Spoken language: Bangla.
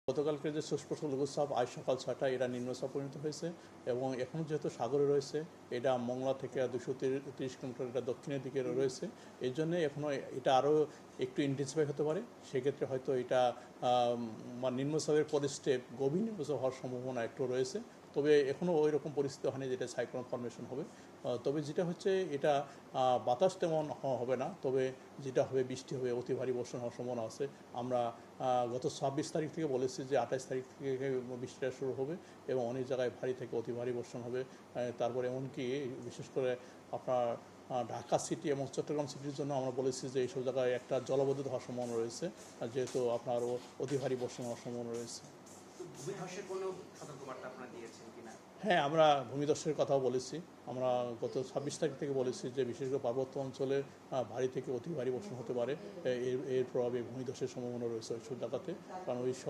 গতকালকে যে সুস্পষ্ট লঘুচাপ আজ সকাল 6টায় এটা নিম্নচাপ পরিণত হয়েছে এবং এখন যেহেতু সাগরে রয়েছে, এটা মংলা থেকে 230 কিলোমিটার এটা দক্ষিণের দিকে রয়েছে। এই জন্যে এখনও এটা আরও একটু ইন্টেন্সিফাই হতে পারে। সেক্ষেত্রে হয়তো এটা নিম্নচাপের পরে স্টেপ গভীর নিম্নচাপ হওয়ার সম্ভাবনা একটু রয়েছে। তবে এখনও ওই রকম পরিস্থিতি হয়নি যেটা সাইক্লোন ফরমেশন হবে। তবে যেটা হচ্ছে এটা বাতাস তেমন হবে না, তবে যেটা হবে বৃষ্টি হবে, অতি ভারী বর্ষণ হওয়ার সম্ভাবনা আছে। আমরা গত 26 তারিখ থেকে বলেছি যে 28 তারিখ থেকে বৃষ্টিটা শুরু হবে এবং অনেক জায়গায় ভারী থেকে অতি ভারী বর্ষণ হবে। তারপরে এমনকি বিশেষ করে আপনার ঢাকা সিটি এবং চট্টগ্রাম সিটির জন্য আমরা বলেছি যে এইসব জায়গায় একটা জলাবদ্ধতা হওয়ার সম্ভাবনা রয়েছে, যেহেতু আপনার অতি ভারী বর্ষণ হওয়ার সম্ভাবনা রয়েছে। ভূমিধসের কোনো সতর্কবার্তা আপনারা দিয়েছেন কিনা? হ্যাঁ, আমরা ভূমিধসের কথাও বলেছি। আমরা গত 26 তারিখ থেকে বলেছি যে বিশেষ করে পার্বত্য অঞ্চলে ভারী থেকে অতি ভারী বর্ষণ হতে পারে। এর প্রভাবে ভূমিধসের সম্ভাবনা রয়েছে ওইসব জায়গাতে, কারণ ওই সব